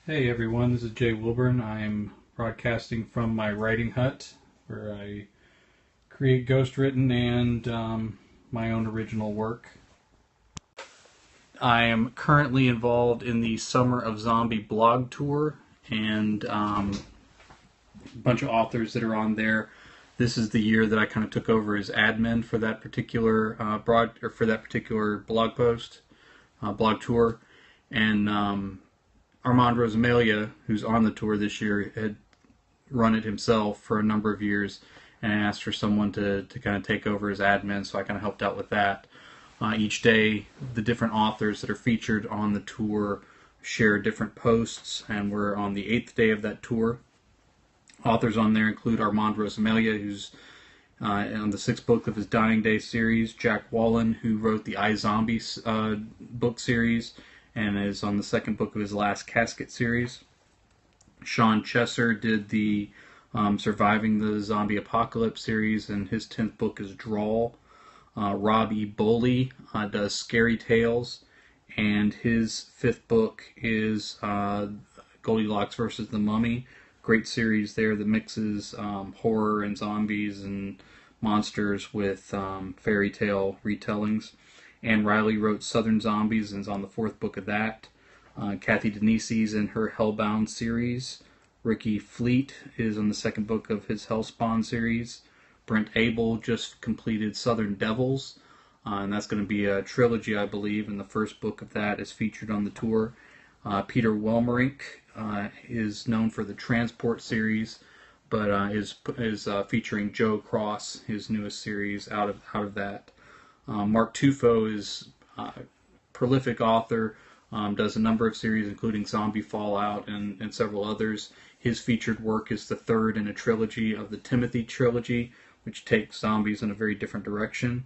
Hey everyone, this is Jay Wilburn. I'm broadcasting from my writing hut where I create ghostwritten and my own original work. I am currently involved in the Summer of Zombie blog tour and a bunch of authors that are on there. This is the year that I kind of took over as admin for that particular blog post, blog tour, and Armand Rosamalia, who's on the tour this year, had run it himself for a number of years and asked for someone to kind of take over as admin, so I kind of helped out with that. Each day, the different authors that are featured on the tour share different posts, and we're on the 8th day of that tour. Authors on there include Armand Rosamalia, who's on the 6th book of his Dying Day series, Jack Wallen, who wrote the iZombie book series and is on the 2nd book of his Last Casket series. Sean Chesser did the Surviving the Zombie Apocalypse series, and his 10th book is Drawl. Rob E. Boley does Scary Tales, and his 5th book is Goldilocks versus the Mummy. Great series there that mixes horror and zombies and monsters with fairy tale retellings. Anne Riley wrote Southern Zombies and is on the 4th book of that. Kathy Denise's in her Hellbound series. Ricky Fleet is on the 2nd book of his Hellspawn series. Brent Abel just completed Southern Devils, and that's going to be a trilogy, I believe, and the 1st book of that is featured on the tour. Peter Welmerink is known for the Transport series, but is featuring Joe Cross, his newest series out of that. Mark Tufo is a prolific author, does a number of series, including Zombie Fallout and several others. His featured work is the 3rd in a trilogy of the Timothy trilogy, which takes zombies in a very different direction.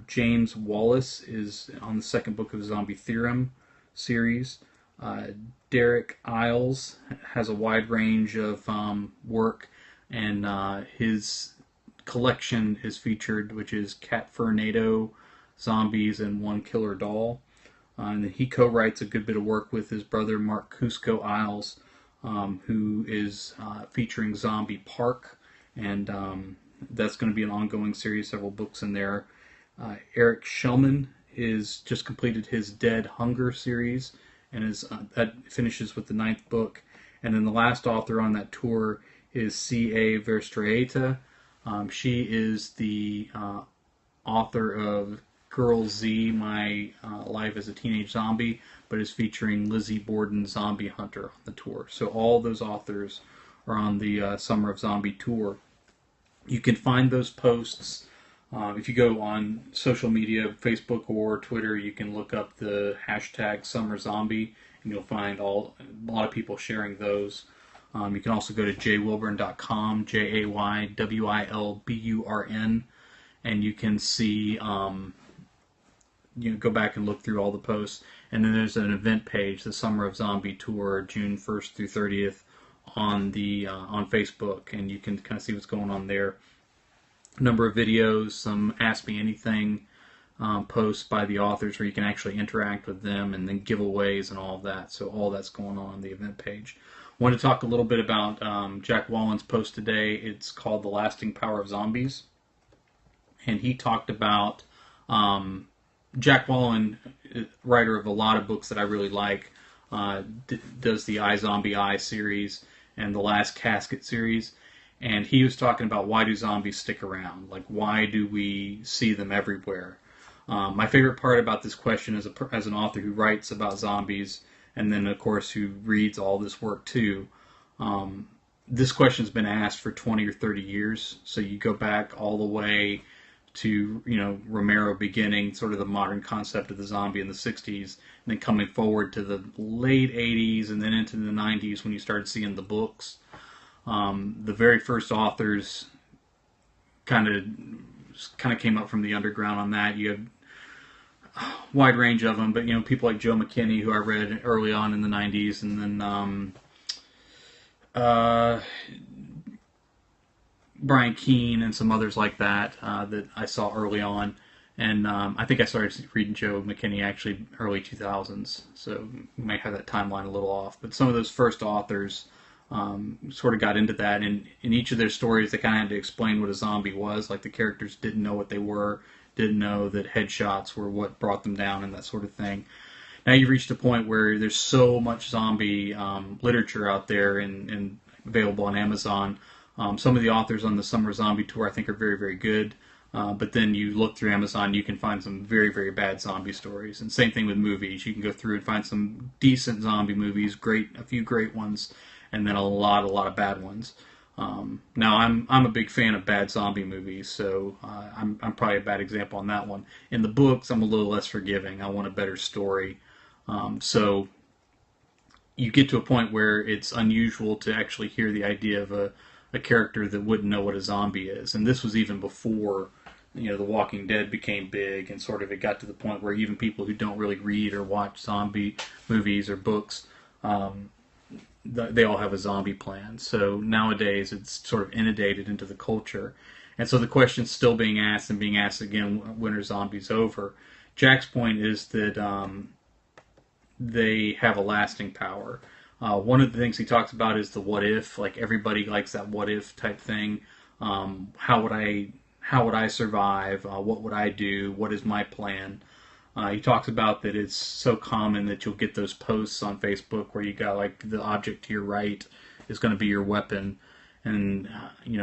James Wallace is on the 2nd book of the Zombie Theorem series. Derek Isles has a wide range of work, and his collection is featured, which is Cat Fernado, Zombies, and One Killer Doll. And he co-writes a good bit of work with his brother Mark Cusco Isles, who is featuring Zombie Park, and that's going to be an ongoing series, several books in there. Eric Shellman is just completed his Dead Hunger series, and that finishes with the 9th book. And then the last author on that tour is C.A. Verstraete. She is the author of Girl Z, My Life as a Teenage Zombie, but is featuring Lizzie Borden's Zombie Hunter on the tour. So all those authors are on the Summer of Zombie tour. You can find those posts if you go on social media, Facebook or Twitter. You can look up the hashtag Summer Zombie, and you'll find a lot of people sharing those. You can also go to jaywilburn.com, JAYWILBURN, and you can see, go back and look through all the posts. And then there's an event page, the Summer of Zombie Tour, June 1st through 30th, on Facebook, and you can kind of see what's going on there. A number of videos, some Ask Me Anything posts by the authors where you can actually interact with them, and then giveaways and all of that. So all that's going on the event page. I want to talk a little bit about Jack Wallen's post today. It's called The Lasting Power of Zombies. And he talked about Jack Wallen, writer of a lot of books that I really like, does the iZombie series and the Last Casket series. And he was talking about, why do zombies stick around? Like, why do we see them everywhere? My favorite part about this question as an author who writes about zombies, and then, of course, who reads all this work too, this question's been asked for 20 or 30 years. So you go back all the way to, Romero beginning sort of the modern concept of the zombie in the 60s, and then coming forward to the late 80s and then into the 90s when you started seeing the books. The very first authors kind of came up from the underground on that. You had a wide range of them, but people like Joe McKinney, who I read early on in the 90s, and then Brian Keene and some others like that that I saw early on. And I think I started reading Joe McKinney actually early 2000s, so you might have that timeline a little off. But some of those first authors sort of got into that, and in each of their stories, they kind of had to explain what a zombie was. Like the characters didn't know what they were, didn't know that headshots were what brought them down, and that sort of thing. Now you've reached a point where there's so much zombie literature out there and available on Amazon. Some of the authors on the Summer Zombie Tour I think are very, very good. But then you look through Amazon, you can find some very, very bad zombie stories. And same thing with movies. You can go through and find some decent zombie movies, a few great ones, and then a lot of bad ones. Now I'm a big fan of bad zombie movies, so I'm probably a bad example on that one. In the books, I'm a little less forgiving. I want a better story. So you get to a point where it's unusual to actually hear the idea of a character that wouldn't know what a zombie is. And this was even before The Walking Dead became big, and sort of it got to the point where even people who don't really read or watch zombie movies or books, they all have a zombie plan. So nowadays it's sort of inundated into the culture. And so the question's still being asked and being asked again, when are zombies over? Jack's point is that they have a lasting power. One of the things he talks about is the what if. Like everybody likes that what if type thing. How would I survive? What would I do? What is my plan? He talks about that it's so common that you'll get those posts on Facebook where you got like the object to your right is going to be your weapon, and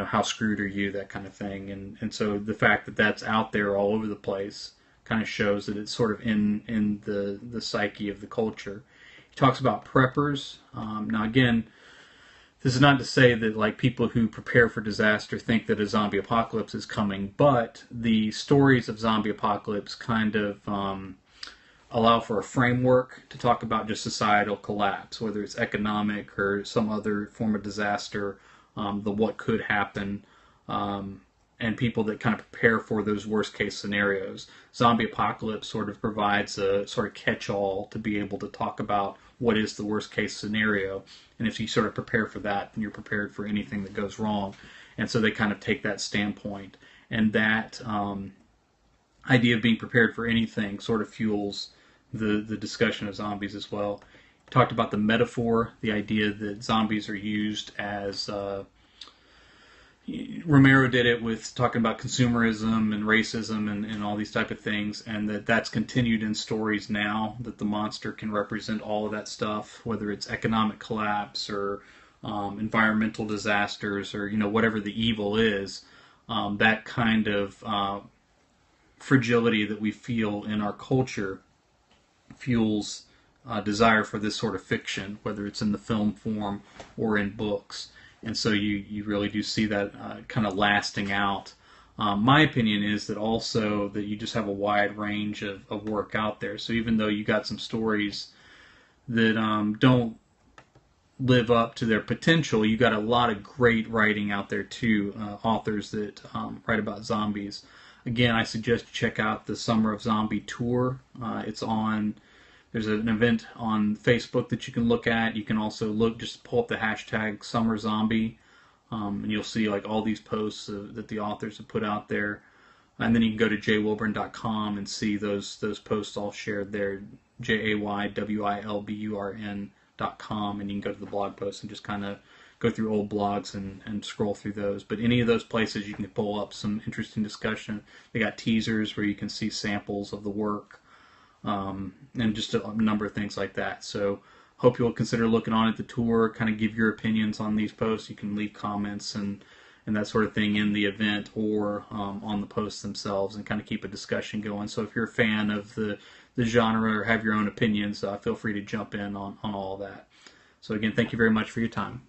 how screwed are you, that kind of thing. And so the fact that that's out there all over the place kind of shows that it's sort of in the psyche of the culture. He talks about preppers. Now again, this is not to say that like people who prepare for disaster think that a zombie apocalypse is coming, but the stories of zombie apocalypse kind of allow for a framework to talk about just societal collapse, whether it's economic or some other form of disaster, the what could happen, and people that kind of prepare for those worst case scenarios. Zombie apocalypse sort of provides a sort of catch-all to be able to talk about what is the worst case scenario. And if you sort of prepare for that, then you're prepared for anything that goes wrong. And so they kind of take that standpoint. And that idea of being prepared for anything sort of fuels the discussion of zombies as well. We talked about the metaphor, the idea that zombies are used as... Romero did it with talking about consumerism and racism and all these type of things, and that's continued in stories now, that the monster can represent all of that stuff, whether it's economic collapse or environmental disasters or whatever the evil is. That kind of fragility that we feel in our culture fuels desire for this sort of fiction, whether it's in the film form or in books. And so you really do see that kind of lasting out. My opinion is that also that you just have a wide range of work out there. So even though you got some stories that don't live up to their potential, you got a lot of great writing out there too, authors that write about zombies. Again, I suggest you check out the Summer of Zombie Tour. There's an event on Facebook that you can look at. You can also just pull up the hashtag Summer Zombie, and you'll see like all these posts that the authors have put out there. And then you can go to jaywilburn.com and see those posts all shared there, jaywilburn.com, and you can go to the blog post and just kind of go through old blogs and scroll through those. But any of those places you can pull up some interesting discussion. They got teasers where you can see samples of the work. And just a number of things like that. So hope you'll consider looking on at the tour, kind of give your opinions on these posts. You can leave comments and that sort of thing in the event or on the posts themselves, and kind of keep a discussion going. So if you're a fan of the genre or have your own opinions, feel free to jump in on all of that. So again, thank you very much for your time.